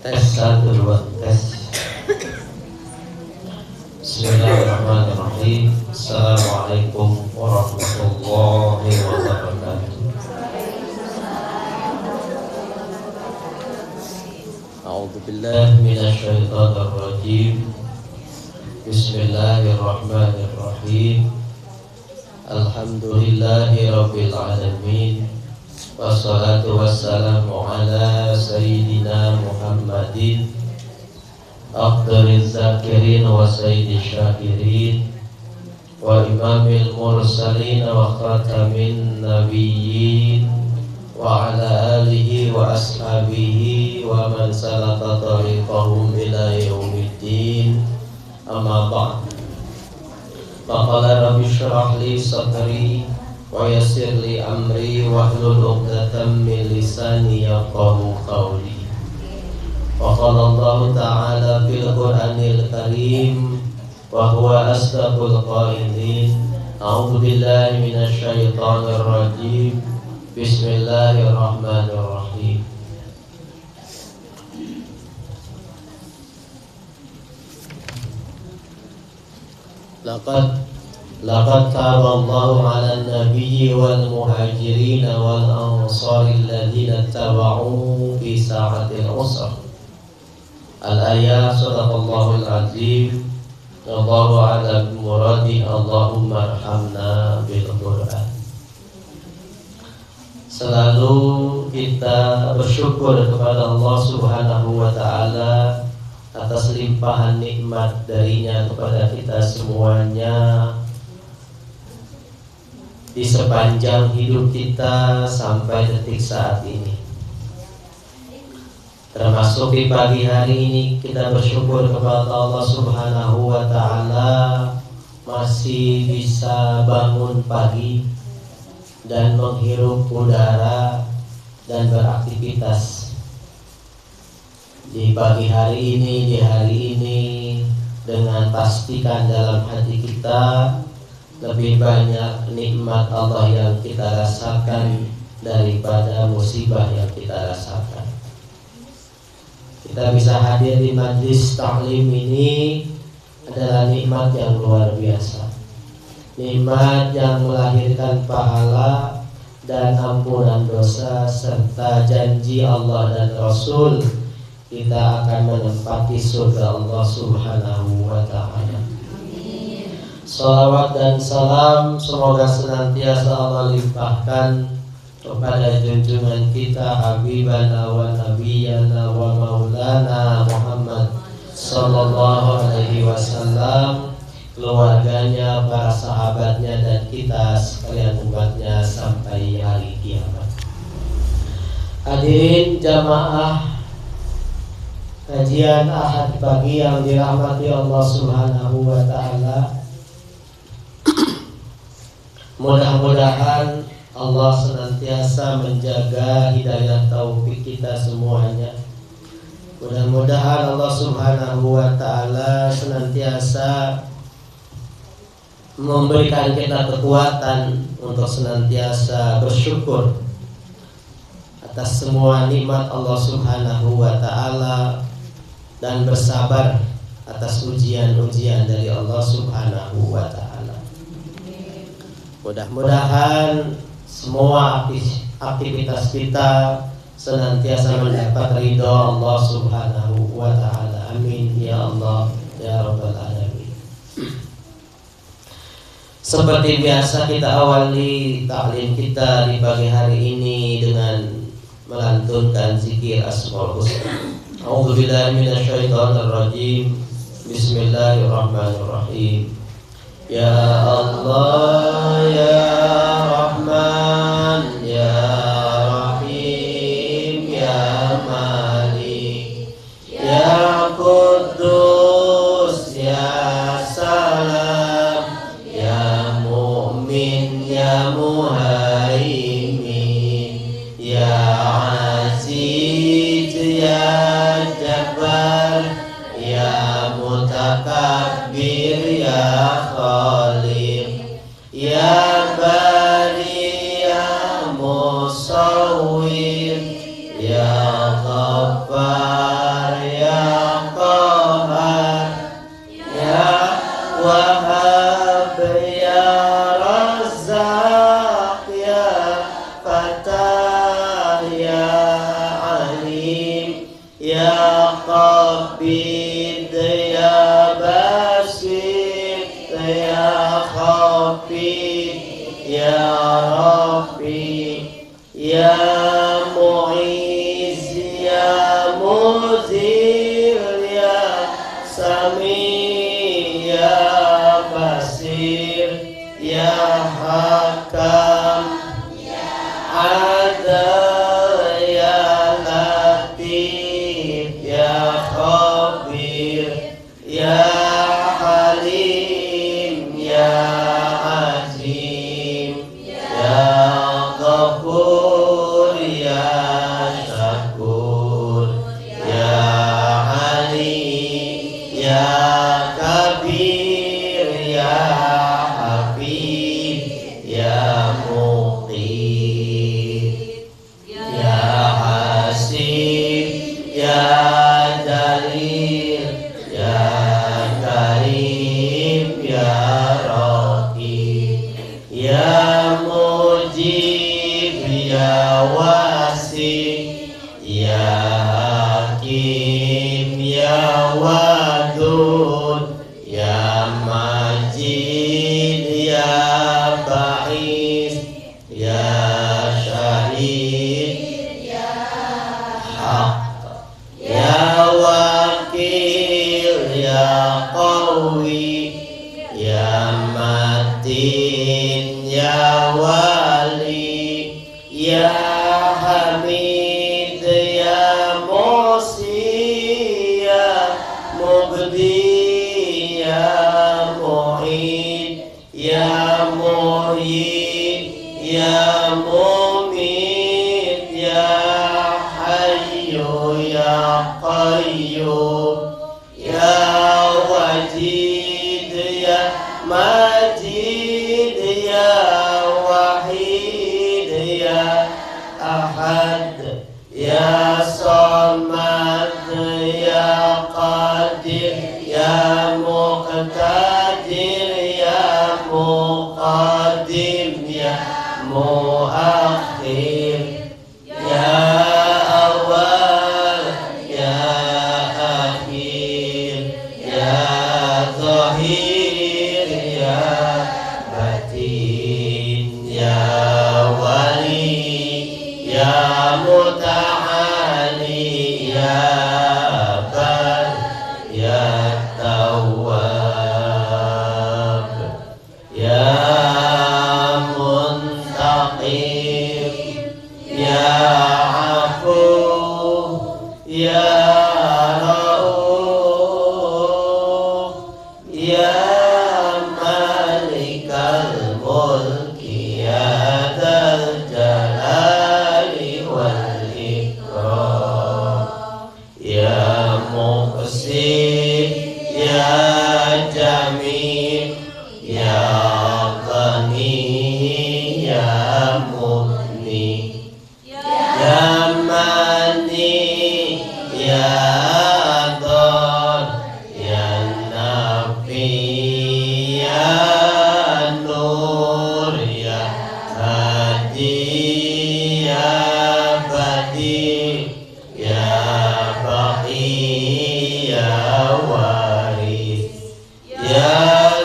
Tes 1 2 tes. Bismillahirrahmanirrahim. Assalamualaikum warahmatullahi wabarakatuh. A'udzu billahi minasyaitonir rajim. Bismillahirrahmanirrahim. Alhamdulillahi rabbil alamin. Wassalatu wassalamu ala sayyidina Muhammadin afdaliz zakirin wa sayyidish syakirin wa imamil mursalin wa khatamin nabiyyin wa ala alihi wa ashabihi wa man salaka tariqahum ila yaumiddin. Amma ba'd. Faqala rabbi shrah li sadri wa yassir li amri wahlul 'uqdatam min lisani yafqahu qawli. Wa qala Allah ta'ala fil Qur'anil Karim wa huwa asdaqul qailin. A'udzu billahi minasy syaithanir rajim. Bismillahirrahmanirrahim. Laqad taballahu 'alan nabiyyi wal muhajirin wal ansari alladziina tabauhu fi sa'atil usr. Al-ayat sadaqallahul azim. Wallahu a'lam muradi. Allahumma arhamna bil Qur'an. Selalu kita bersyukur kepada Allah Subhanahu wa ta'ala atas limpahan nikmat darinya kepada kita semuanya di sepanjang hidup kita sampai detik saat ini. Termasuk di pagi hari ini kita bersyukur kepada Allah Subhanahu wa ta'ala masih bisa bangun pagi dan menghirup udara dan beraktivitas. Di pagi hari ini, di hari ini, dengan pastikan dalam hati kita lebih banyak nikmat Allah yang kita rasakan daripada musibah yang kita rasakan. Kita bisa hadir di majlis taklim ini adalah nikmat yang luar biasa. Nikmat yang melahirkan pahala dan ampunan dosa serta janji Allah dan Rasul kita akan menempati surga Allah Subhanahu wa ta'ala. Salawat dan salam semoga senantiasa Allah limpahkan kepada junjungan kita Habibana wa Nabiyana wa Maulana Muhammad sallallahu alaihi wasallam, keluarganya, para sahabatnya, dan kita sekalian umatnya sampai hari kiamat. Hadirin jamaah kajian Ahad pagi yang dirahmati Allah Subhanahu wa ta'ala, mudah-mudahan Allah senantiasa menjaga hidayah taufik kita semuanya. Mudah-mudahan Allah Subhanahu wa ta'ala senantiasa memberikan kita kekuatan untuk senantiasa bersyukur atas semua nikmat Allah Subhanahu wa ta'ala dan bersabar atas ujian-ujian dari Allah Subhanahu wa ta'ala. Mudah-mudahan semua aktivitas kita senantiasa mendapat ridho Allah Subhanahu wa ta'ala. Amin ya Allah ya Rabbal alamin. Seperti biasa kita awali taklim kita di pagi hari ini dengan melantunkan zikir Asmaul Husna. A'udzu billahi minasyaitonir rajim. Bismillahirrahmanirrahim. Ya Allah ya Rahman ya Rahim ya Malik ya Quddus ya Salam ya Mu'min ya Muhaimin ya Aziz ya Jabbar ya Mutakabbir ya Khaliq ya Bari ya Musawwir ya Ghaffar Ya Mu'iz Ya Muzil Ya Sami Ya Basir Ya Hakam Adal Ya Latif Ya Khabir Ya Halim Ya Azim Ya Ghafur Ya Syakur Ya Ali Ya Kabir Ya Hafid Ya Muqit Ya Hasib Ya Jalil Ya Karim Ya Raqib Ya Mujib Ya Wasi Ya Hakim Ya Wadud Ya Majid Ya Ba'is Ya Syahid Haq Ya Wakil Ya Qawi Ya Matin Ya Wali Ya Hamid Ya Musi Ya Mubdi Ya Mu'id Ya Muhyi Ya Mumit Ya Hayyu Ya Qayyum Ya Wajid Ya Majid Ya Wahid Ya Ahad Ya Samad Ya Qadir Ya Muqtadir Ya Muqaddim Ya Muakhir Ya Awal Ya Akhir Ya Zahir Ya Batin Ya Wali Ya Muta'ali Ya Bar Ya Tawwab Ya Muntaqim Ya Afu Ya Rauf Ya Malikal Mulki Ya Dzal Jalali wal Ikram Ya Muqsit Ya Jamil Ya Ghani Ya Mughni Ya Mani Ya Adon Ya Nafi Ya Nur Ya Hadi Ya Badi Ya Baqi Ya Waris Ya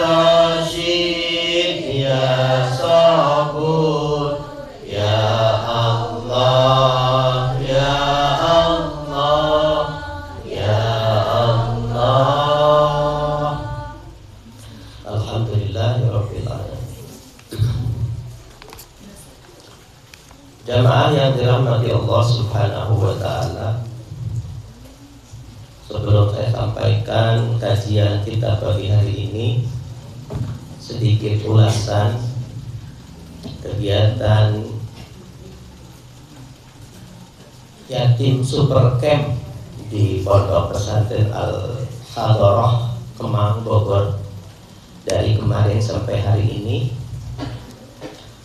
Rashid Ya Sabur Ya Allah Ya Allah Ya Allah. Alhamdulillahirabbil alamin. Jamaah yang dirahmati Allah Subhanahu wa taala, sebelum saya sampaikan kajian kita pagi hari ini, sedikit ulasan kegiatan Yatim Super Camp di Pondok Pesantren Al-Hadarah Kemang, Bogor. Dari kemarin sampai hari ini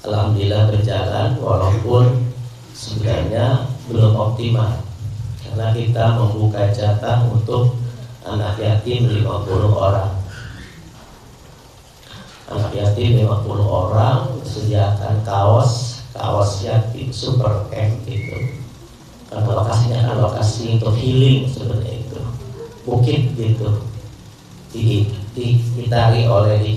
alhamdulillah berjalan, walaupun sebenarnya belum optimal karena kita membuka jatah untuk anak yatim 50 orang. Anak yatim 50 orang disediakan kaos yatim Super Camp itu. Karena lokasinya kan lokasi untuk healing sebenarnya itu. Bukit gitu. Dikitari oleh di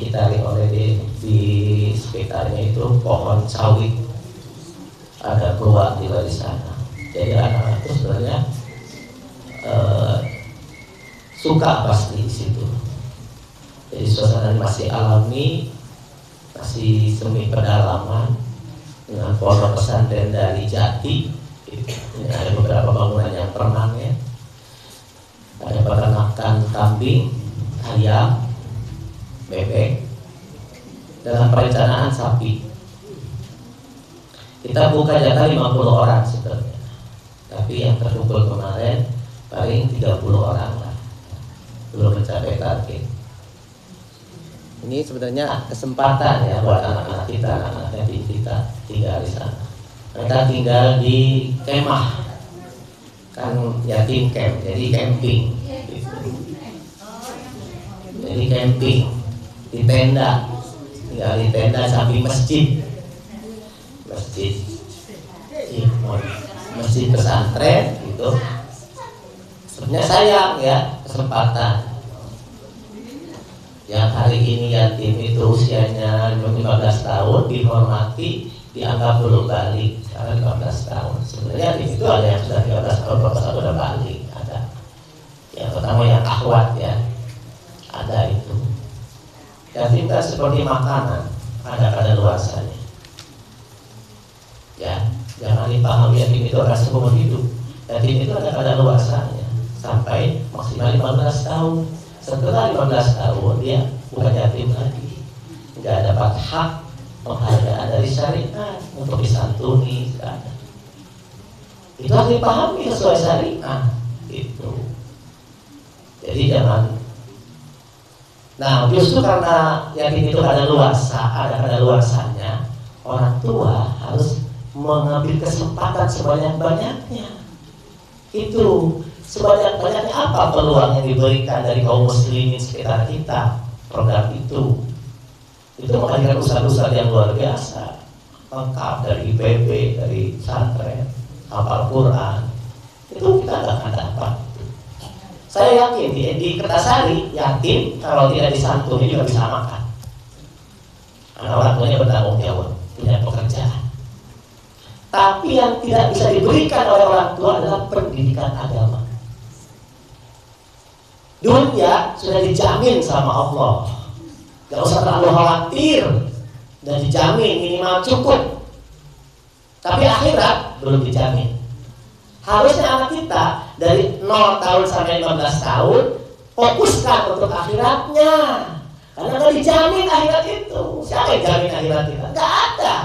sekitarnya itu pohon sawit. ada goa juga di sana. Jadi anak-anak itu sebenarnya suka pasti di situ. Jadi suasana masih alami, masih semi pedalaman dengan pondok pesantren dari Jati. Ini ada beberapa bangunan yang permanen, ada peternakan kambing, ayam, bebek, dalam perencanaan sapi. Kita buka jatah 50 orang sebenarnya, tapi yang terkumpul kemarin paling 30 orang lah, belum mencapai target. Ini sebenarnya kesempatan ya buat anak-anak kita, anak-anak yatim kita tinggal di sana. Mereka tinggal di kemah, kan yatim camp, jadi camping. Jadi camping di tenda, tinggal di tenda samping masjid. Masjid pesantren itu sebenarnya sayang ya kesempatan yang hari ini yatim itu usianya 15 tahun dihormati, dianggap belum balik, sekarang 15 tahun. Sebenarnya yatim itu ada yang sudah 13 tahun, 12 tahun udah balik, ada yang pertama yang akhwat ya, ada itu. Yatim kan seperti makanan, ada kadaluarsanya. Ya, jangan dipahami yatim itu akan seumur hidup. Yatim itu ada kadaluarsanya sampai maksimal 15 tahun. Setelah 15 tahun dia bukan yatim lagi, nggak dapat hak penghargaan dari syariat untuk disantuni. Itu harus dipahami sesuai syariat itu. Jadi jangan. Nah, justru karena yatim itu ada kadaluarsanya, orang tua harus mengambil kesempatan sebanyak-banyaknya. Itu sebanyak-banyaknya apa peluang yang diberikan dari kaum muslimin sekitar kita, program itu menghadirkan ustadz-ustadz yang luar biasa, lengkap dari IPB, dari pesantren, hafal Quran. Itu kita nggak akan dapat. Saya yakin di Kertasari yatim kalau tidak disantuni juga bisa makan, karena orang tuanya bertanggung jawab, punya pekerjaan. Tapi yang tidak bisa diberikan oleh orang tua adalah pendidikan agama. Dunia sudah dijamin sama Allah, gak usah terlalu khawatir, dan dijamin minimal cukup. Tapi akhirat belum dijamin. Harusnya anak kita dari 0 tahun sampai 15 tahun fokuskan untuk akhiratnya, karena gak dijamin akhirat itu. Siapa yang jamin akhirat kita? Gak ada.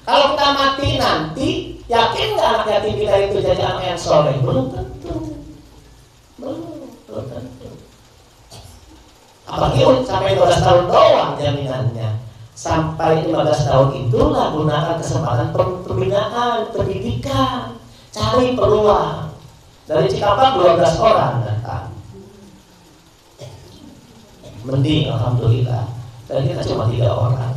Kalau kita mati nanti, yakin nggak anak yatim kita itu jadi anak yang soleh? Belum tentu. Belum tentu. Apalagi sampai 12 tahun doang jaminannya. Sampai 15 tahun itulah gunakan kesempatan pembinaan, pendidikan, cari peluang. Dari Cikapang 12 orang datang. Mending, alhamdulillah. Dan kita cuma 3 orang.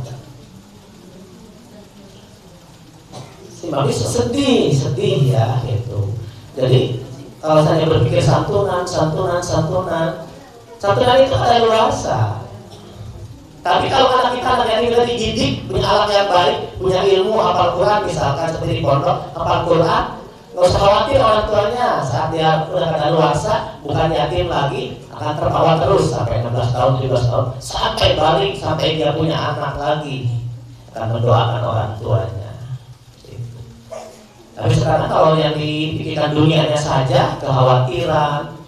Mami sedih ya gitu. Jadi kalau saya berpikir santunan itu ada luasa. Tapi kalau anak kita yang sudah dididik, punya alat yang baik, punya ilmu, hafal Quran misalkan seperti di pondok, hafal Quran, nggak usah khawatir orang tuanya saat dia udah ada luasa, bukan yatim lagi, akan terbawa terus sampai 16 tahun, 17 tahun, sampai balik, sampai dia punya anak lagi, akan mendoakan orang tuanya. Tapi sekarang kalau yang dipikirkan dunianya saja, kekhawatiran,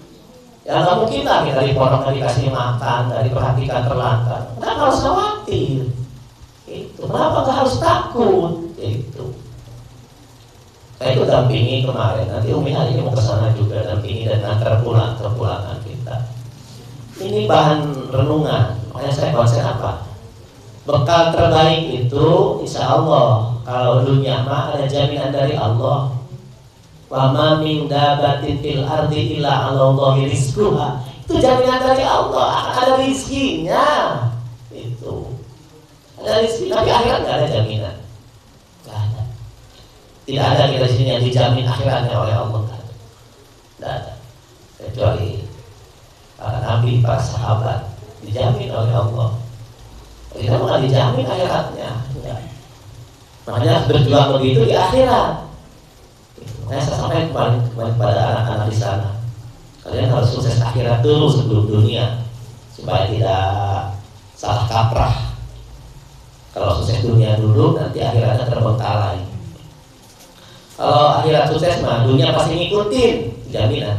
ya nggak mungkin lah kita di pondok nggak dikasih makan, nggak diperhatikan terlantar. Kenapa harus khawatir? Itu. Kenapa nggak harus takut? Itu. Saya itu dampingi kemarin. Nanti Umi hari ini mau kesana juga dampingi dan antar pulang ke pulangan kita. Ini bahan renungan. Makanya saya konsen apa? Bekal terbaik itu insya Allah. Kalau dunia mah ada jaminan dari Allah. Wa ma min dabatin fil ardi illa 'ala Allahi rizquha. Itu jaminan dari Allah, akan ada rizkinya. Itu. Ada rizki, tapi akhirat enggak ada jaminan. Enggak ada. Tidak ada kita di sini yang dijamin akhiratnya oleh Allah. Tidak ada. Kecuali para nabi, para sahabat dijamin oleh Allah. Kita bukan dijamin akhiratnya. Enggak. Makanya berjuang lebih itu di akhirat. Saya sampaikan kemarin kepada anak-anak di sana, kalian harus sukses akhirat dulu sebelum dunia, supaya tidak salah kaprah. Kalau sukses dunia dulu, nanti akhiratnya terbengkalai. Kalau akhirat sukses mah dunia pasti ngikutin, jaminan.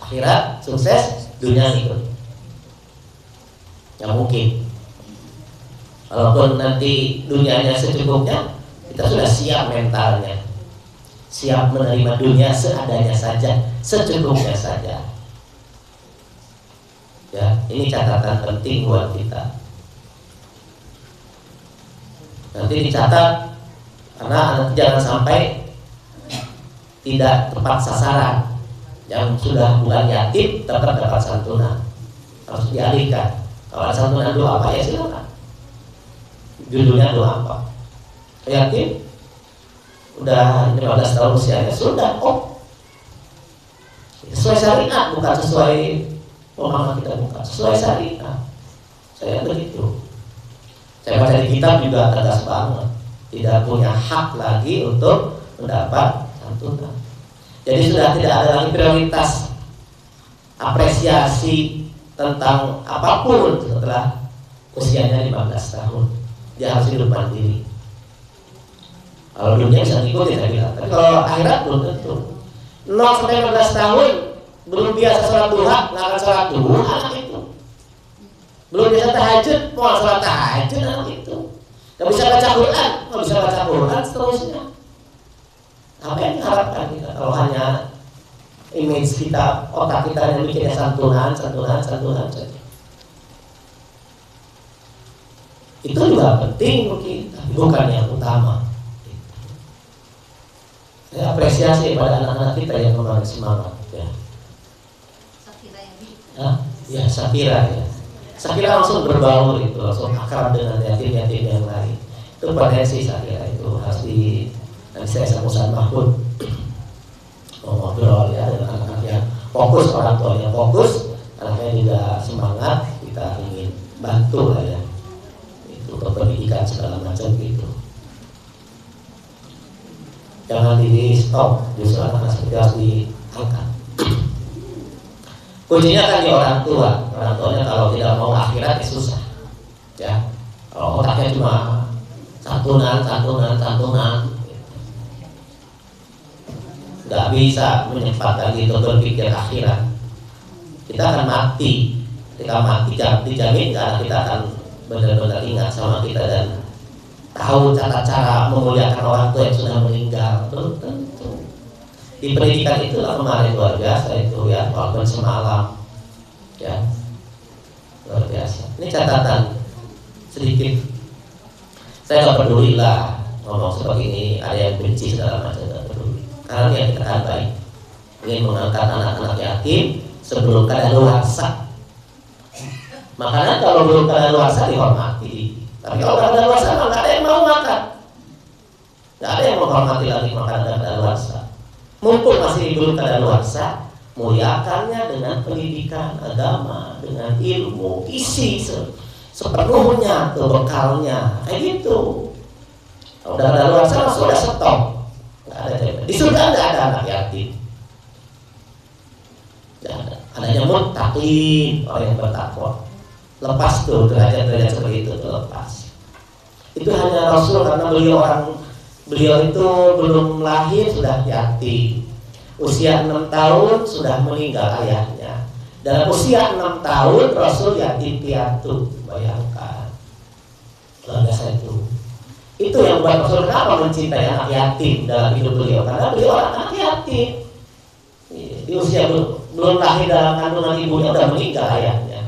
Akhirat sukses, dunia ngikut. Nggak mungkin. Walaupun nanti dunianya secukupnya, kita sudah siap mentalnya, siap menerima dunia seadanya saja, secukupnya saja. Ya, ini catatan penting buat kita. Nanti dicatat, karena nanti jangan sampai tidak tepat sasaran. Yang sudah bukan yatim tetap dapat santunan, harus dialihkan. Kalau ada santunan doa apa ya silakan. Judulnya doa apa? Yatim udah 15 tahun usianya sudah sesuai syariat, bukan sesuai pemahaman kita, bukan sesuai syariat. Saya begitu. Saya baca di kitab juga tegas banget, tidak punya hak lagi untuk mendapat santunan. Jadi sudah tidak ada lagi prioritas apresiasi tentang apapun setelah usianya 15 tahun. Dia harus hidup mandiri. Kalau dunia bisa ngikutin saya bilang, tapi kalau akhirat belum tentu. 0 sampai 15 tahun belum biasa sholat duha, nggak akan sholat duha anak itu. Belum biasa tahajud, mau sholat tahajud anak itu. Nggak bisa baca Quran, nggak bisa baca Quran seterusnya. Apa yang diharapkan kita kalau hanya image kita, otak kita yang mikirnya santunan saja. Itu juga penting mungkin, tapi bukan yang utama. Saya apresiasi pada anak-anak kita yang kemarin semangat. Ya. Sakira ya. Sakira langsung berbaur itu, langsung akrab dengan yatim-yatim yang lain. Itu potensi Sakira itu harus di. Nanti saya sama Ustaz Mahfud ngobrol ya dengan anak-anak yang fokus, orang tuanya fokus, anaknya juga semangat, kita ingin bantu lah ya. Pendidikan segala macam gitu. Jangan di stop, justru anak-anak seperti harus diangkat. Kuncinya kan di orang tua. Orang tuanya kalau tidak mau akhirat ya susah. Ya, kalau otaknya cuma santunan, nggak bisa menyempatkan gitu berpikir akhirat. Kita akan mati. Ketika mati dijamin karena kita akan benar-benar ingat sama kita dan tahu cara memuliakan orang tua yang sudah meninggal. Belum tentu. Di pendidikan itulah kemarin luar biasa itu ya, walaupun semalam ya, luar biasa. Ini catatan sedikit. Saya nggak peduli lah ngomong seperti ini, ada yang benci segala macam, nggak peduli. Karena yang kita kan baik, ingin mengangkat anak-anak yatim sebelum kadaluarsa. Makanya kalau belum kadaluarsa dihormati. Tapi kalau kadaluarsa nggak ada yang mau makan, nggak ada yang menghormati lagi makan kadaluarsa. Mumpung masih belum kadaluarsa, muliakannya dengan pendidikan agama, dengan ilmu, isi sepenuhnya tuh bekalnya, kayak gitu. Kalau udah kadaluarsa sudah stop, nggak ada jawaban. Di surga nggak ada anak yatim. Adanya muttaqin, orang yang bertakwa. Lepas tuh derajat-derajat seperti itu tuh lepas. Itu hanya Rasul karena beliau itu belum lahir sudah yatim. Usia 6 tahun sudah meninggal ayahnya. Dalam usia 6 tahun Rasul yatim piatu. Bayangkan. Luar biasa itu. Itu yang buat Rasul kenapa mencintai anak yatim dalam hidup beliau. Karena beliau anak yatim. Di usia belum lahir dalam kandungan ibunya udah meninggal ayahnya.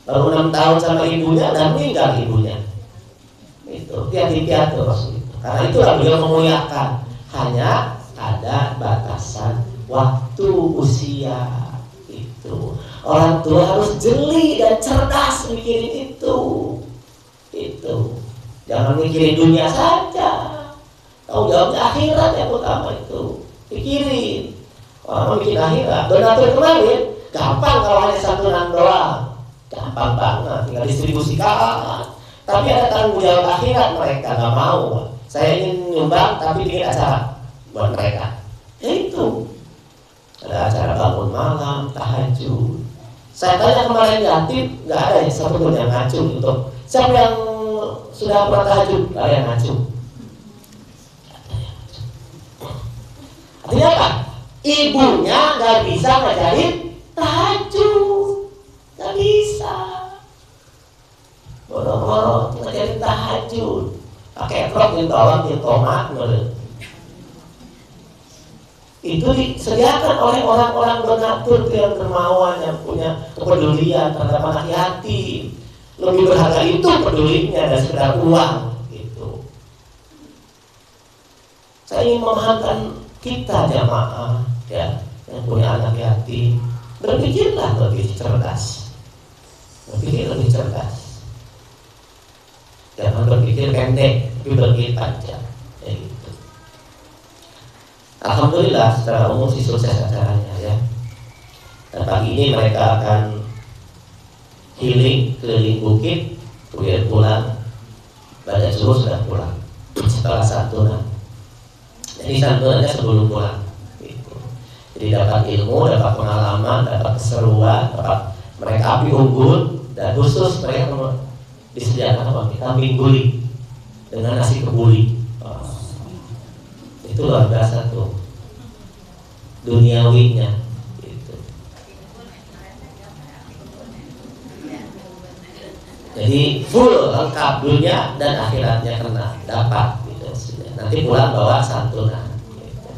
Baru 6 tahun sama ibunya dan meninggal ibunya. Itu yatim piatu Rasul itu. Karena itulah beliau memuliakan. Hanya ada batasan waktu usia itu. Orang tua harus jeli dan cerdas mikirin itu. Jangan mikirin dunia saja. Tanggung jawabnya akhirat yang utama itu. Pikirin. Orang mikir akhirat. Donatur kemarin gampang kalau hanya santunan doang. Gampang banget, tinggal distribusikan. Tapi ada tanggung jawab akhirat mereka nggak mau. saya ingin nyumbang tapi bikin acara buat mereka. Ya itu, ada acara bangun malam, tahajud. Saya tanya kemarin yatim, nggak ada yang satupun yang ngacung untuk siapa yang sudah pernah tahajud, nggak ada yang ngacung. Artinya apa? Ibunya nggak bisa ngajarin tahajud, nggak bisa. Boro-boro ngajarin tahajud, pakai rok yang tolong yang tomat, itu disediakan oleh orang-orang donatur yang dermawan, yang punya kepedulian terhadap anak yatim. Lebih berharga itu pedulinya dan sekedar uang gitu. Saya ingin memahamkan kita jamaah ya, yang punya anak yatim, berpikirlah lebih cerdas, berpikir lebih cerdas. Jangan berpikir pendek, tapi berpikir panjang ya gitu. Alhamdulillah secara umum sih sukses acaranya ya. Dan pagi ini mereka akan healing keliling bukit, kemudian pulang. Pada subuh sudah pulang setelah santunan. Jadi santunannya sebelum pulang gitu. Jadi dapat ilmu, dapat pengalaman, dapat keseruan, dapat mereka api unggun. Dan khusus mereka disediakan apa? Kambing guling dengan nasi kebuli. Itu luar biasa tuh duniawinya gitu. Jadi full lengkap dunia dan akhiratnya kena dapat gitu. Nanti pulang bawa santunan gitu.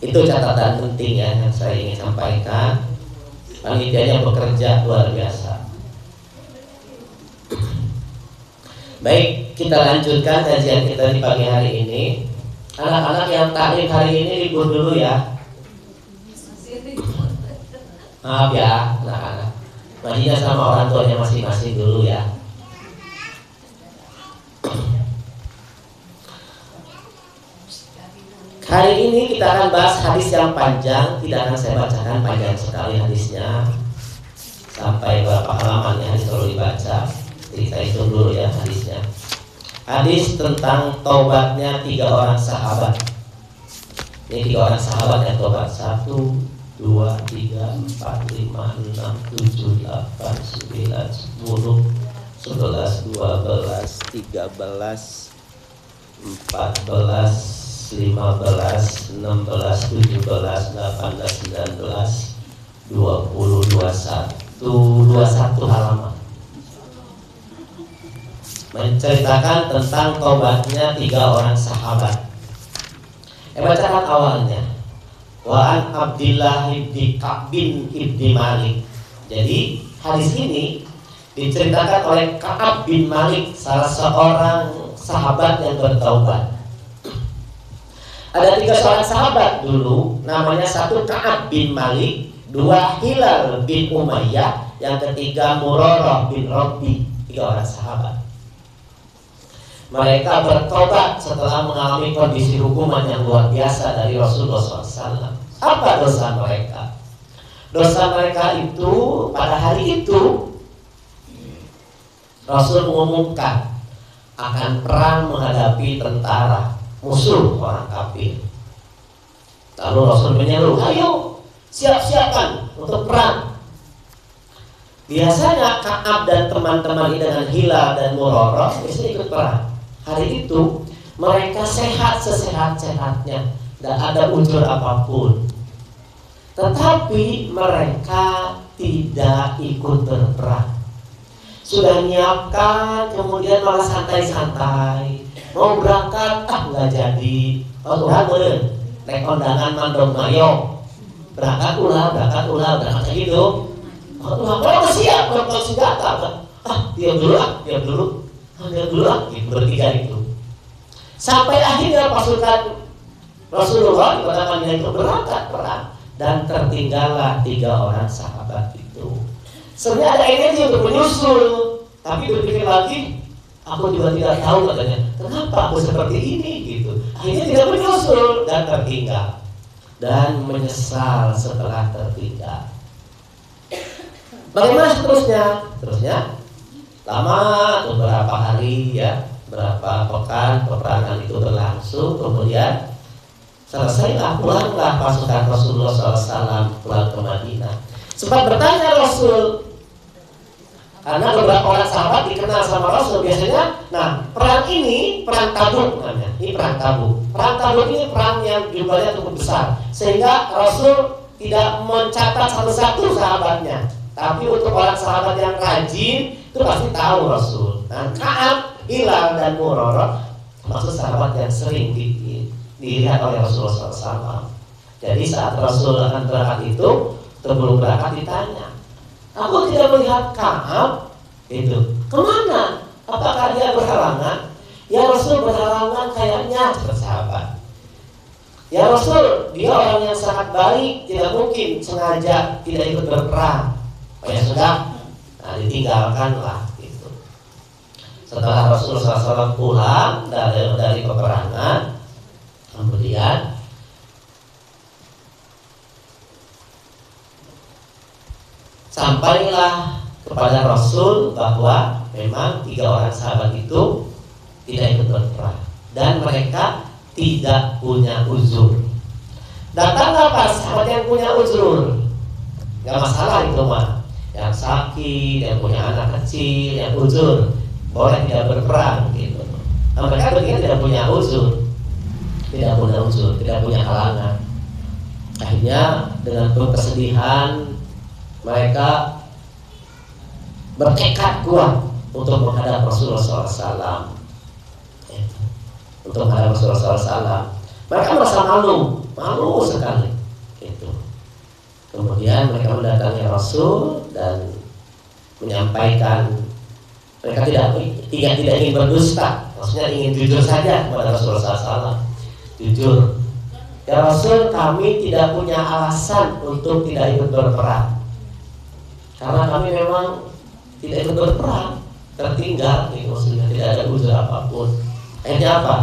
Itu catatan penting ya yang saya ingin sampaikan. Panitianya bekerja luar biasa. Baik, kita lanjutkan kajian kita di pagi hari ini. Anak-anak yang taklim hari ini libur dulu ya. Maaf ya anak-anak, mandinya sama orang tuanya masing-masing dulu ya. Hari ini kita akan bahas hadis yang panjang. Tidak akan saya bacakan, panjang sekali hadisnya. Sampai berapa halaman ya hadis perlu dibaca. Kita hitung dulu ya hadisnya. Hadis tentang taubatnya 3 orang sahabat. Ini 3 orang sahabat yang taubat. 1, 2, 3, 4, 5, 6, 7, 8, 9, 10, 11, 12, 13, 14, 15, 16, 17, 18, 19, 20, 21 halaman. Menceritakan tentang taubatnya 3 orang sahabat. Bacakan awalnya. Wa an Abdillah ibni Ka'bin ibni Malik. Jadi hadis ini diceritakan oleh Ka'ab bin Malik, salah seorang sahabat yang bertaubat. Ada 3 orang sahabat dulu, namanya 1 Ka'ab bin Malik, 2 Hilal bin Umayyah, yang ketiga Murarah bin Rabi. 3 orang sahabat. Mereka bertobat setelah mengalami kondisi hukuman yang luar biasa dari Rasulullah SAW. Apa dosa mereka? Dosa mereka itu pada hari itu Rasul mengumumkan akan perang menghadapi tentara musuh orang kafir. Lalu Rasul menyeru, ayo siap-siapkan untuk perang. Biasanya Ka'ab dan teman-teman dengan Hilal dan Murarah biasanya ikut perang. Hari itu mereka sehat sesehat-sehatnya, tidak ada unsur apapun. Tetapi mereka tidak ikut berperang. Sudah nyiapkan, kemudian malah santai-santai. Mau berangkat, nggak jadi. Oh Tuhan boleh, naik kondangan mandong mayo. Berangkat ulah berangkat gitu. Oh Tuhan, kalau siap berangkat senjata. Diam dulu. Gitu, bertiga itu. Sampai akhirnya pasukan Rasulullah di kota Madinah itu berangkat perang. Dan tertinggallah 3 orang sahabat itu. Sebenarnya ada energi untuk menyusul, tapi berpikir lagi, aku juga tidak tahu katanya, kenapa aku seperti ini gitu. Akhirnya tidak menyusul dan tertinggal. Dan menyesal setelah tertinggal. Bagaimana seterusnya? Lama beberapa hari ya, berapa pekan peperangan itu berlangsung, kemudian selesailah, pulanglah pasukan Rasulullah SAW pulang ke Madinah. Sempat bertanya Rasul, karena beberapa orang sahabat dikenal sama Rasul biasanya. Nah, perang ini perang Tabuk namanya. Ini perang Tabuk. Perang Tabuk ini perang yang jumlahnya cukup besar, sehingga Rasul tidak mencatat satu-satu sahabatnya. Tapi untuk orang sahabat yang rajin itu pasti tahu Rasul. Nah, Ka'ab, Hilal dan Murarah maksud sahabat yang sering dilihat oleh Rasulullah SAW. Jadi saat Rasul akan berangkat itu, sebelum berangkat ditanya, aku tidak melihat Ka'ab itu kemana? Apakah dia berhalangan? Ya Rasul berhalangan kayaknya, bersahabat. Ya Rasul, dia orang yang sangat baik, tidak mungkin sengaja tidak ikut berperang. Oh ya sudah, nah ditinggalkanlah gitu. Setelah Rasulullah SAW pulang dari peperangan, kemudian sampailah kepada Rasul bahwa memang 3 orang sahabat itu tidak ikut berperang dan mereka tidak punya uzur. Datanglah para sahabat yang punya uzur, nggak masalah itu mah. Yang sakit, yang punya anak kecil, yang uzur boleh tidak berperang gitu. Nah, mereka begini tidak punya uzur, tidak punya halangan. Akhirnya dengan penuh kesedihan mereka bertekad kuat untuk menghadap Rasulullah SAW. Untuk menghadap Rasulullah SAW. Mereka merasa malu sekali. Itu. Kemudian mereka mendatangi Rasul dan menyampaikan mereka tidak ingin berdusta, maksudnya ingin jujur saja kepada Rasulullah SAW. Jujur, ya Rasul, kami tidak punya alasan untuk tidak ikut berperang. Karena kami memang tidak ikut berperang, tertinggal, maksudnya tidak ada uzur apapun. Akhirnya apa?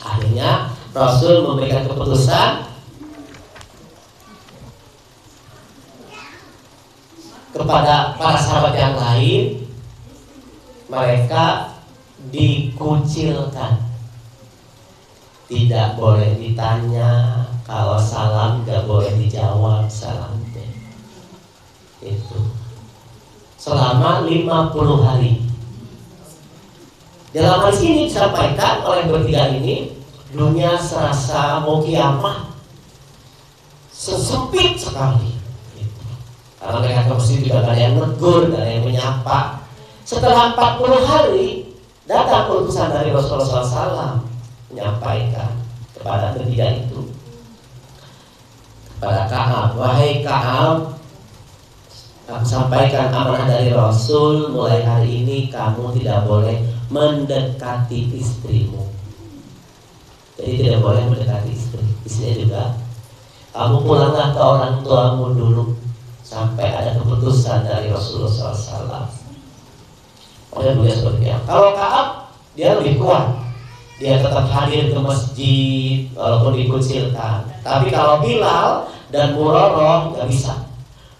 Akhirnya Rasul memberikan keputusan kepada para sahabat yang lain, mereka dikucilkan, tidak boleh ditanya, kalau salam gak boleh dijawab salamnya. Itu selama 50 hari. Dalam hadis ini disampaikan oleh bertiga ini, dunia serasa mau kiamat, sesempit sekali. Karena mereka mesti juga ada yang negur, ada yang menyapa. Setelah 40 hari datang utusan dari Rasulullah SAW menyampaikan kepada bertiga itu, kepada Ka'ab, wahai Ka'ab, aku sampaikan amanah dari Rasul, mulai hari ini kamu tidak boleh mendekati istrimu. Jadi tidak boleh mendekati istri. Istrinya juga, kamu pulanglah ke orang tuamu dulu sampai ada keputusan dari Rasulullah SAW. Oleh beliau seperti itu. Kalau Ka'ab, dia lebih kuat, dia tetap hadir ke masjid walaupun dikucilkan. Tapi kalau Bilal dan Murarah nggak bisa,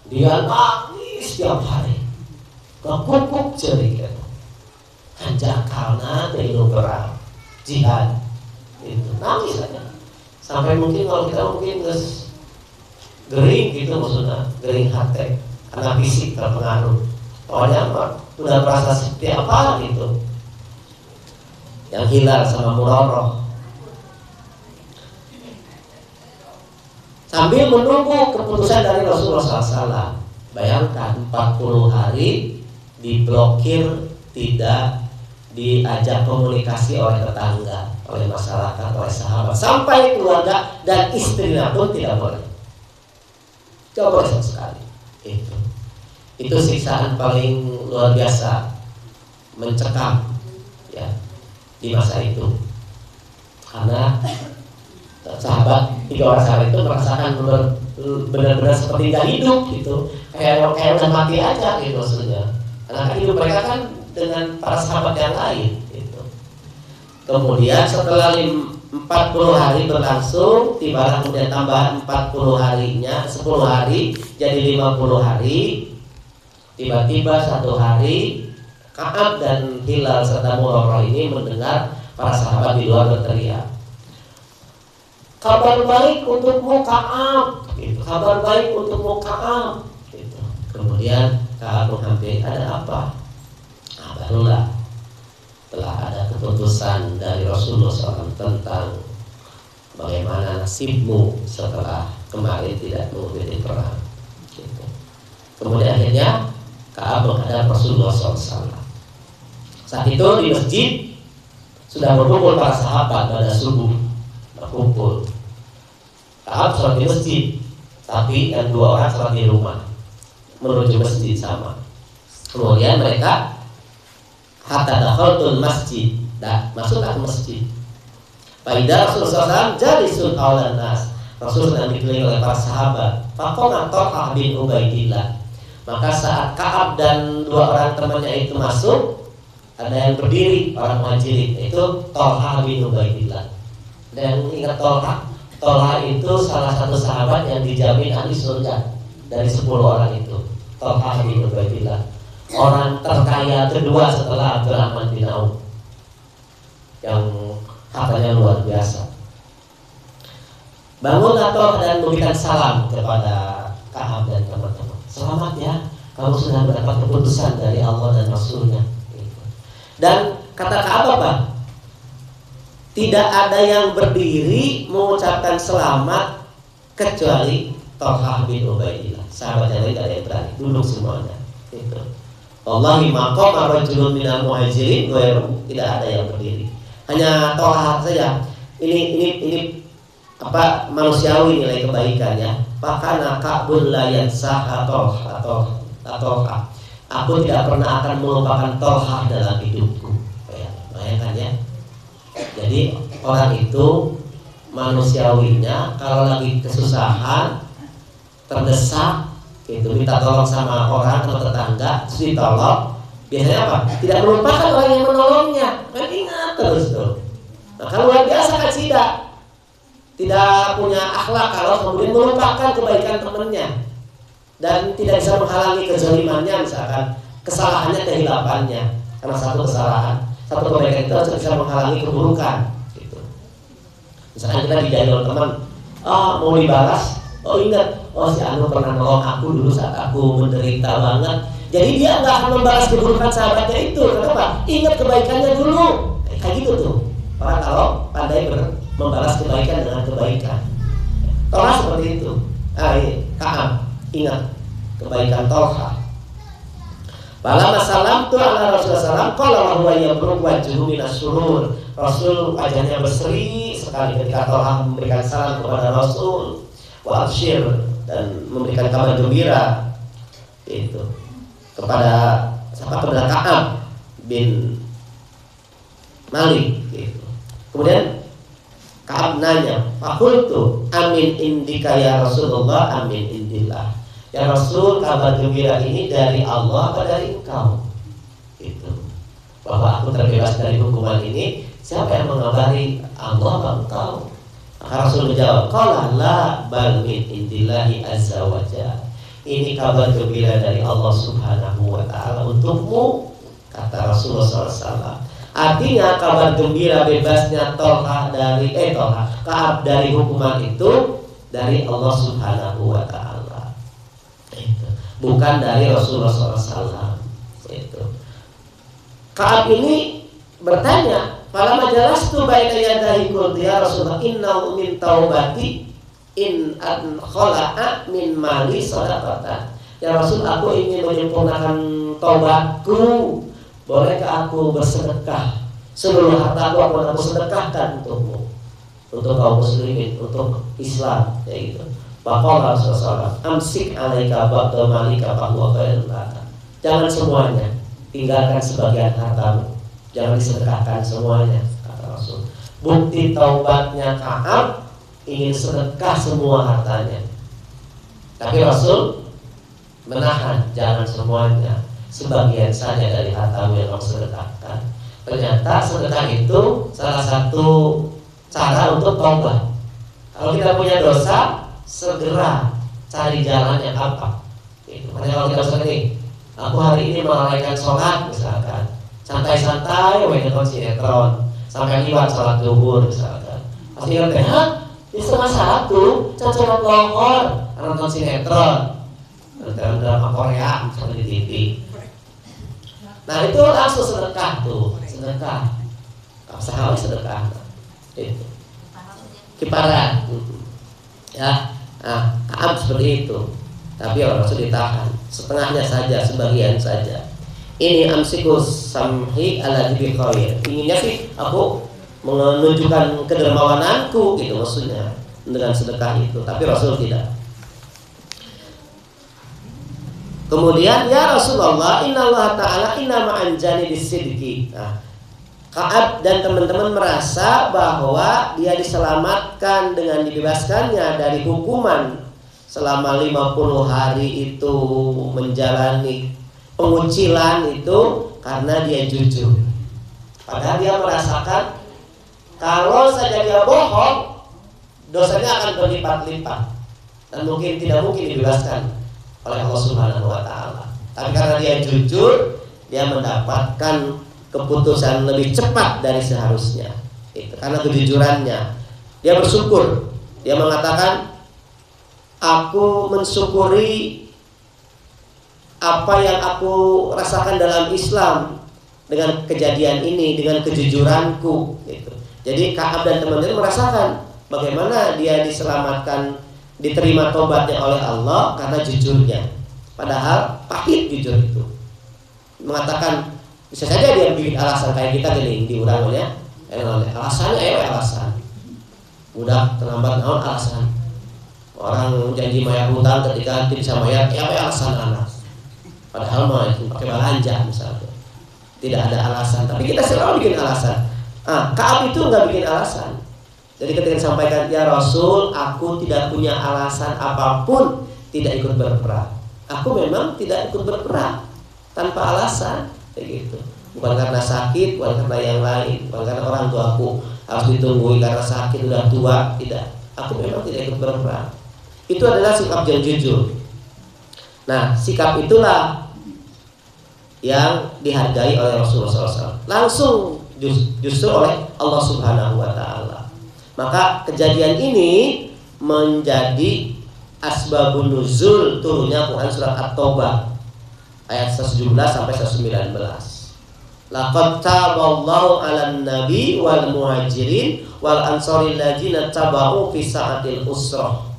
dia nangis setiap hari, kekukuk ceria, hanya karena tidak perang jihad itu nangis saja. Sampai mungkin kalau kita mungkin gering gitu, maksudnya gering hati karena fisik terpengaruh. Pokoknya sudah merasa seperti apa gitu. Yang Hilal sama Murarah sambil menunggu keputusan dari Rasulullah SAW. Bayangkan 40 hari diblokir, tidak diajak komunikasi oleh tetangga, oleh masyarakat, oleh sahabat, sampai keluarga dan istrinya pun tidak boleh. Coba sama sekali. Itu siksaan paling luar biasa, mencekam ya di masa itu. Karena sahabat, 3 orang sahabat itu merasakan benar-benar seperti nggak hidup gitu, kayak udah mati aja gitu maksudnya. Karena hidup mereka kan dengan para sahabat yang lain gitu. Kemudian setelah 40 hari berlangsung, tiba kemudian tambah 40 harinya, 10 hari jadi 50 hari. Tiba-tiba satu hari Ka'ab dan Hilal serta Murarah ini mendengar para sahabat di luar berteriak, kabar baik untukmu Ka'ab, gitu. Kabar baik untukmu Ka'ab, gitu. Kemudian Ka'ab menghampiri, ada apa? Nah, barulah telah ada keputusan dari Rasulullah SAW tentang bagaimana nasibmu setelah kemarin tidak mengikuti perang, gitu. Kemudian akhirnya Ka'ab menghadap Rasulullah SAW. Saat itu di masjid sudah berkumpul para sahabat pada subuh, berkumpul. Ka'ab sholat di masjid, tapi yang 2 orang sholat di rumah menuju masjid sama. Kemudian mereka hatta dakhaltul masjid, masuklah ke masjid. Faidah Rasulullah SAW jalisun awlan nas. Rasul sedang dikelilingi oleh para sahabat. Faqama Thalhah bin Ubaidillah. Maka saat Ka'ab dan 2 orang temannya itu masuk, ada yang berdiri, orang Muhajirin, itu Thalhah bin Ubaidillah. Dan ingat Thalhah itu salah satu sahabat yang dijamin ahli surga dari 10 orang itu. Thalhah bin Ubaidillah, orang terkaya kedua setelah Abdurrahman bin Auf, yang hartanya luar biasa. Bangunlah Thalhah dan memberikan salam kepada Ka'ab dan teman-teman. Selamat ya, kamu sudah mendapat keputusan dari Allah dan Rasulnya. Dan kata Ka'ab apa? Tidak ada yang berdiri mengucapkan selamat kecuali Thalhah bin Ubaidillah. Sahabat yang lain tidak ada yang berani, duduk semuanya. Itu. Wallahi maqama rajulun minal muhajirin ghairu, tidak ada yang berdiri. Hanya Thalhah saja. Ini apa manusiawi nilai kebaikannya. Pakana Ka'bun la yansaha Thalhah. Aku tidak pernah akan melupakan Thalhah dalam hidupku. Bayangkan ya. Jadi orang itu manusiawinya kalau lagi kesusahan, terdesak, gitu, minta tolong sama orang atau tetangga, terus ditolong, biasanya apa? Tidak melupakan orang yang menolongnya, kan ingat terus tuh. Nah, kalau luar biasa kan tidak punya akhlak kalau kemudian melupakan kebaikan temannya dan tidak bisa menghalangi kezalimannya, misalkan kesalahannya, kehilafannya, karena satu kesalahan, satu kebaikan itu harus bisa menghalangi keburukan, gitu. Misalkan kita dijahil oleh teman, mau dibalas, ingat, si Anu pernah nolong aku dulu saat aku menderita banget. Jadi dia nggak akan membalas keburukan sahabatnya itu. Kenapa? Ingat kebaikannya dulu. Kayak gitu tuh. Orang kalau pandai membalas kebaikan dengan kebaikan. Thalhah seperti itu. Ka'ab ingat kebaikan Thalhah. Bala masalam tu ala Rasulullah SAW. Kalau huwa yabruk wajhu minas surur. Rasul wajahnya berseri sekali ketika Thalhah memberikan salam kepada Rasul. Wa absyir, dan memberikan kabar gembira itu kepada Ka'ab bin Malik, gitu. Kemudian Ka'ab nanya, "Faqultu amin indika ya Rasulullah, amin indillah." Ya Rasul, kabar gembira ini dari Allah apa dari engkau? Itu bahwa aku terbebas dari hukuman ini, siapa yang mengabari, Allah apa engkau? Rasul menjawab, qala la bal min indillahi azza wa jalla. Ini kabar gembira dari Allah Subhanahu wa taala untukmu, kata Rasulullah SAW. Artinya kabar gembira bebasnya Ka'ab dari hukuman itu dari Allah Subhanahu wa taala. Bukan dari Rasulullah SAW. Itu. Ka'ab ini bertanya, "Fala majalastu baina yadahi qultu ya Rasulullah inna min taubati in an khala'a min mali sadaqatan." Ya Rasul, aku ingin menyempurnakan taubatku. Bolehkah aku bersedekah? Seluruh hartaku akan aku sedekahkan untukmu, untuk kaum muslimin, untuk Islam, kayak gitu. Faqala Rasulullah, "Amsik 'alaika ba'da malika fa huwa khairun laka." Jangan semuanya, tinggalkan sebagian hartamu. Jangan disedekahkan semuanya, kata Rasul. Bukti taubatnya Ka'ab, ingin sedekah semua hartanya. Tapi Rasul menahan, jangan semuanya, sebagian saja dari hartamu yang kamu sedekahkan. Ternyata sedekah itu salah satu cara untuk taubat. Kalau kita punya dosa, segera cari jalannya apa. Makanya kalau kita sering Aku hari ini melalaikan sholat misalkan, santai-santai nonton sinetron sampai liwat sholat zuhur misalkan. Pasti ngerti, di setengah 1 sholat lohor nonton sinetron, nonton drama Korea misalkan di TV. Nah itu langsung sedekah tuh, sedekah. Sahabat sedekah itu kiparan ya. Nah, Ka'ab seperti itu, tapi orang Rasul ditahan setengahnya saja, sebagian saja. Ini amsikus samhi ala dibi khair. Inginnya sih aku menunjukkan kedermawananku gitu maksudnya dengan sedekah itu, tapi Rasul tidak. Kemudian ya Rasulullah, innallaha ta'ala innama anjani bisidqi. Nah, Ka'ab dan teman-teman merasa bahwa dia diselamatkan dengan dibebaskannya dari hukuman selama 50 hari itu menjalani pengucilan itu karena dia jujur. Padahal dia merasakan kalau saja dia bohong, dosanya akan berlipat-lipat dan mungkin tidak mungkin dibebaskan oleh Allah Subhanahu wa taala. Tapi karena dia jujur, dia mendapatkan keputusan lebih cepat dari seharusnya. Itu karena kejujurannya. Dia bersyukur. Dia mengatakan, aku mensyukuri apa yang aku rasakan dalam Islam dengan kejadian ini, dengan kejujuranku. Gitu. Jadi Ka'ab dan teman-teman merasakan bagaimana dia diselamatkan, diterima tobatnya oleh Allah karena jujurnya. Padahal pahit jujur itu. Mengatakan bisa saja dia bikin alasan kayak kita gini diurangnya, alasannya alasan. Udah terlambat naon alasan. Orang janji bayar hutang ketika bisa bayar, alasan anak. Padahal mah itu pakai belanja misalnya. Tidak ada alasan, tapi kita selalu bikin alasan. Ka'ab itu nggak bikin alasan. Jadi ketika disampaikan, ya Rasul, aku tidak punya alasan apapun tidak ikut berperang. Aku memang tidak ikut berperang tanpa alasan. Gitu. Bukan karena sakit, bukan karena yang lain, bukan karena orang tuaku harus ditungguin karena sakit udah tua, tidak. Aku memang tidak ikut berperang. Itu adalah sikap yang jujur. Nah, sikap itulah yang dihargai oleh Rasulullah SAW. Langsung justru oleh Allah Subhanahu wa taala. Maka kejadian ini menjadi asbabun nuzul turunnya Quran surat At-Taubah ayat 117 sampai 119. Laqad taballahu 'alan nabi wal muhajirin wal ansari alladziina taba'u fi sa'atil usrah.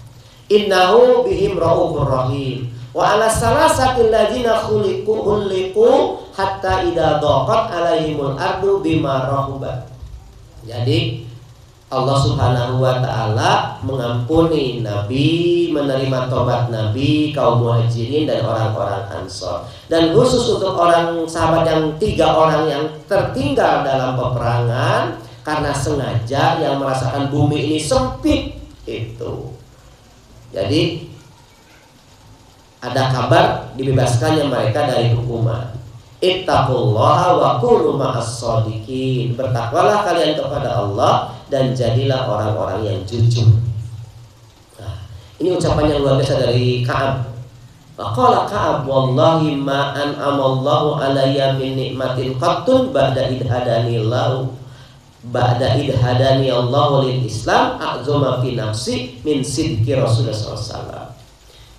Innahu bihim raufur rahim. Wa 'ala salasatil alladziina khuliqu hatta idza dhaqat 'alaihimul ardu bima rahubat. Jadi Allah Subhanahu wa ta'ala mengampuni Nabi, menerima tobat Nabi, kaum muhajirin dan orang-orang ansor. Dan khusus untuk orang sahabat yang 3 orang yang tertinggal dalam peperangan karena sengaja, yang merasakan bumi ini sempit itu. Jadi ada kabar dibebaskannya mereka dari hukuman. Ittaqullaha wa kunu ma'as shadiqin. Bertakwalah kalian kepada Allah dan jadilah orang-orang yang jujur. Nah, ini ucapan yang luar biasa dari Ka'ab. Qala Ka'ab, wallahi ma an'amallahu alayya min nikmatin qattun ba'da idhadani Allahu lil Islam a'zama fi nafsi min sidqi Rasulullah SAW.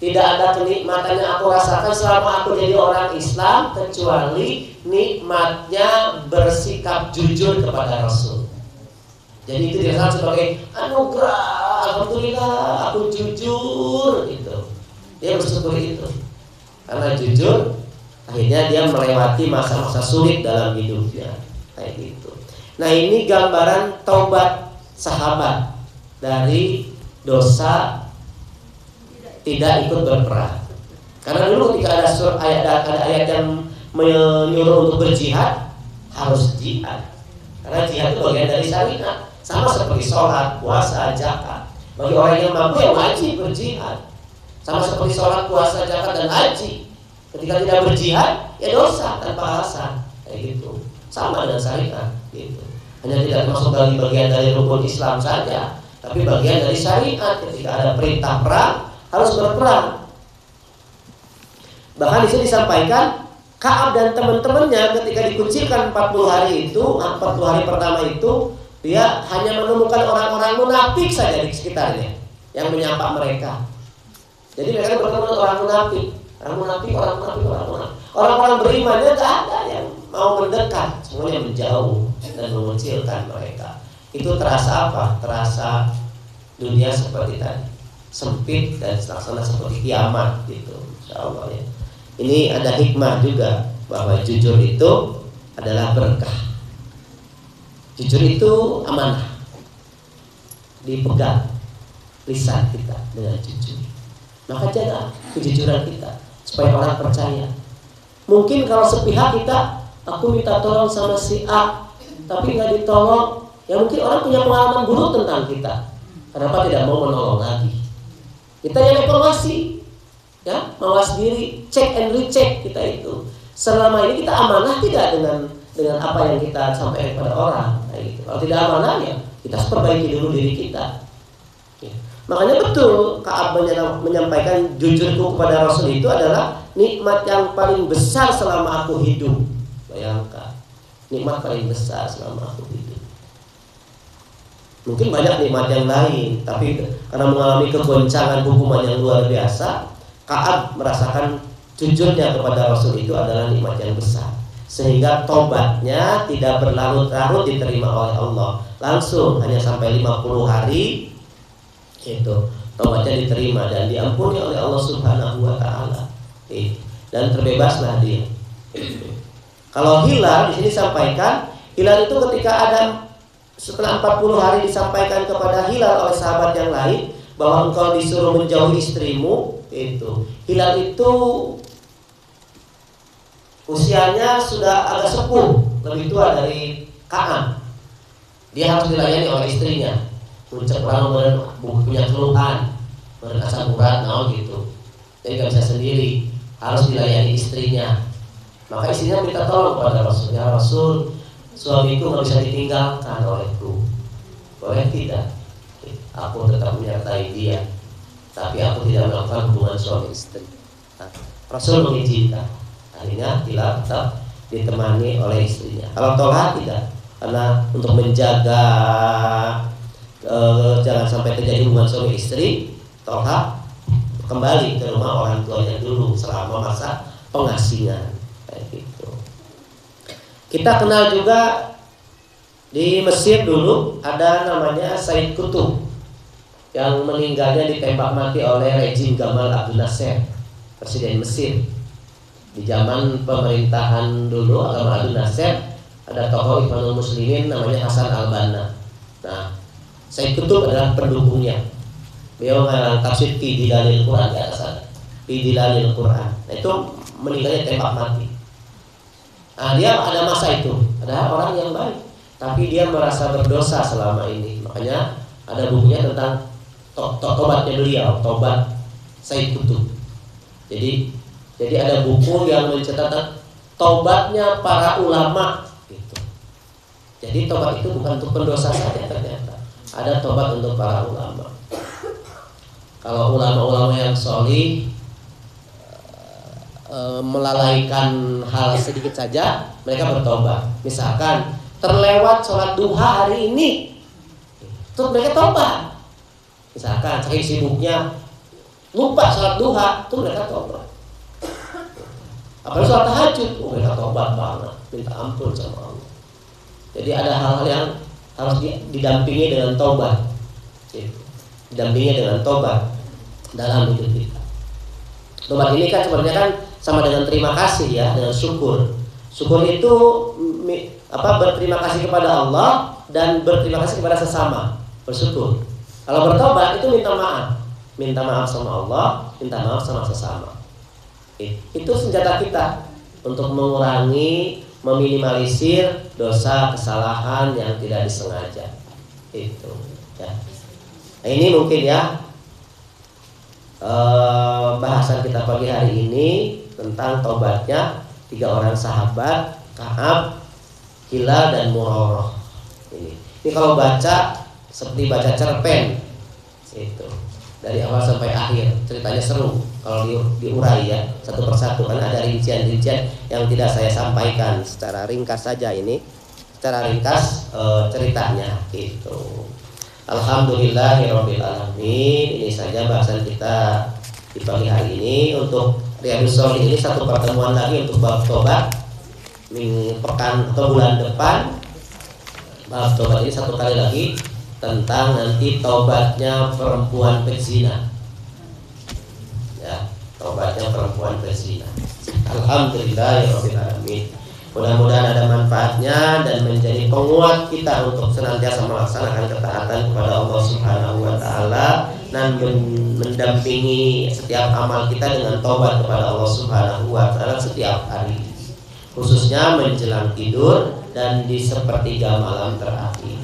Tidak ada kenikmatan yang aku rasakan selama aku jadi orang Islam kecuali nikmatnya bersikap jujur kepada Rasul. Jadi itu dirasakan sebagai anugerah, alhamdulillah aku jujur itu. Dia bersyukur itu. Karena jujur, akhirnya dia melewati masa-masa sulit dalam hidupnya. Kayak gitu. Nah, ini gambaran taubat sahabat dari dosa tidak ikut berperang. Karena dulu ketika ada ayat yang menyuruh untuk berjihad, harus jihad. Karena jihad itu bagian dari syariat, sama seperti sholat, puasa, zakat. Bagi orang yang mampu yang wajib berjihad. Sama seperti sholat, puasa, zakat dan haji. Ketika tidak berjihad, ya dosa tanpa alasan. Kayak gitu. Sama dengan syariat. Gitu. Hanya tidak masuk dari bagian dari rukun Islam saja, tapi bagian dari syariat. Ketika ada perintah perang, harus berperang. Bahkan di sini disampaikan Ka'ab dan teman-temannya ketika dikucilkan 40 hari itu, 40 hari pertama itu, dia hanya menemukan orang-orang munafik saja di sekitarnya yang menyapa mereka. Jadi mereka bertemu dengan orang munafik. Orang-orang berimannya tidak ada yang mau mendekat, semuanya menjauh dan mengucilkan mereka. Itu terasa apa? Terasa dunia seperti tadi, sempit dan laksana seperti kiamat gitu, insyaallah ya. Ini ada hikmah juga bahwa jujur itu adalah berkah. Jujur itu amanah, dipegang lisan kita dengan jujur. Maka jaga kejujuran kita supaya orang percaya. Mungkin kalau sepihak kita, aku minta tolong sama si A, tapi nggak ditolong, ya mungkin orang punya pengalaman buruk tentang kita. Kenapa tidak mau menolong lagi? Kita yang evaluasi, ya, mawas diri, check and recheck kita itu. Selama ini kita amanah tidak dengan apa yang kita sampaikan kepada orang. Nah, gitu. Kalau tidak amanah ya kita harus perbaiki dulu diri kita. Ya. Makanya betul Ka'ab menyampaikan jujurku kepada Rasul itu adalah nikmat yang paling besar selama aku hidup. Bayangkan, nikmat paling besar selama aku hidup. Mungkin banyak nikmat yang lain, tapi karena mengalami kegoncangan hukuman yang luar biasa, Ka'ab merasakan jujurnya kepada Rasul itu adalah nikmat yang besar. Sehingga tobatnya tidak berlarut-larut diterima oleh Allah. Langsung hanya sampai 50 hari itu tobatnya diterima dan diampuni oleh Allah Subhanahu wa taala. Dan terbebaslah dia. Kalau hilal di sini sampaikan, hilal itu ketika ada setelah 40 hari disampaikan kepada hilal oleh sahabat yang lain bahwa engkau disuruh menjauhi istrimu, itu hilal itu usianya sudah agak sepuh, lebih tua dari Ka'ab. Dia harus dilayani oleh istrinya. Puncak orang punya keluhan, merasa berat, gitu. Jadi nggak bisa sendiri, harus dilayani istrinya. Maka istrinya minta tolong kepada Rasul. Ya Rasul, suamiku nggak bisa ditinggalkan olehku. Boleh tidak? Aku tetap menyertai dia, tapi aku tidak melakukan hubungan suami istri. Rasul mengizinkan. Akhirnya Hilal tetap ditemani oleh istrinya. Kalau Tolha tidak, karena untuk menjaga jangan sampai terjadi hubungan suami istri, Tolha kembali ke rumah orang tuanya dulu selama masa pengasingan. Kayak gitu. Kita kenal juga di Mesir dulu ada namanya Said Qutb yang meninggalnya ditembak mati oleh rejim Gamal Abdel Nasser, presiden Mesir. Di zaman pemerintahan dulu Gamal Abdel Nasser ada tokoh Ikhwanul Muslimin namanya Hasan al-Banna. Nah, Said Qutb adalah pendukungnya. Beliau mengarang tafsir Fi Dilalil Quran di atas sana. Fi Dilalil Quran. Nah, itu meninggalnya tembak mati. Nah, dia ada masa itu, ada orang yang baik, tapi dia merasa berdosa selama ini. Makanya ada bukunya tentang tobatnya beliau, tobat Said Qutb. Jadi ada buku yang mencatat tobatnya para ulama gitu. Jadi tobat itu bukan untuk pendosa saja ternyata. Ada tobat untuk para ulama. Kalau ulama-ulama yang sholih melalaikan hal sedikit saja, mereka bertobat. Misalkan terlewat sholat duha hari ini, terus mereka tobat. Misalkan saking sibuknya lupa sholat duha, terus mereka tobat. Apalagi sholat tahajud, mereka tobat banget, minta ampun sama Allah. Jadi ada hal-hal yang harus didampingi dengan tobat. Didampingi dengan tobat dalam hidup kita. Tobat ini kan sebenarnya kan sama dengan terima kasih ya, dengan syukur. Syukur itu berterima kasih kepada Allah dan berterima kasih kepada sesama, bersyukur. Kalau bertobat itu minta maaf sama Allah, minta maaf sama sesama. Itu senjata kita untuk mengurangi, meminimalisir dosa kesalahan yang tidak disengaja. Itu ya. Nah, ini mungkin ya bahasan kita pagi hari ini tentang tobatnya 3 orang sahabat, Ka'ab, Hilal dan Murarah. Ini kalau baca seperti baca cerpen, itu dari awal sampai akhir ceritanya seru. kalau diurai ya satu persatu, kan ada rincian-rincian yang tidak saya sampaikan secara ringkas saja ini, secara ringkas ceritanya gitu. Alhamdulillahirabbil alamin. Ini saja bahasan kita di pagi hari ini. Untuk Riyadhus Shalihin ini satu pertemuan lagi untuk bab tobat pekan atau bulan depan. Bab tobat ini satu kali lagi tentang nanti tobatnya perempuan pezina. Ya, tobatnya perempuan pezina. Alhamdulillahirabbil alamin. Mudah-mudahan ada manfaatnya dan menjadi penguat kita untuk senantiasa melaksanakan ketaatan kepada Allah Subhanahu wa taala dan mendampingi setiap amal kita dengan taubat kepada Allah Subhanahu wa taala setiap hari, khususnya menjelang tidur dan di sepertiga malam terakhir.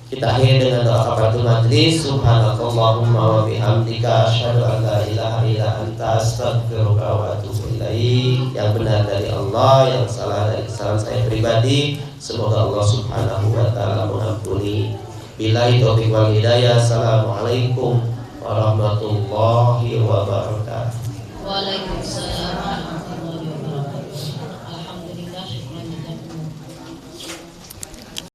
Kita akhiri dengan doa kafaratul majlis. Subhanakallahumma wa bihamdika asyhadu an la ilaha illa anta astaghfiruka wa atubu ilaik. Yang benar dari Allah, yang salah dari kesalahan saya pribadi. Semoga Allah Subhanahu wa taala mengampuni. Billahi taufiq wal hidayah. Assalamualaikum warahmatullahi wabarakatuh. Waalaikumsalam.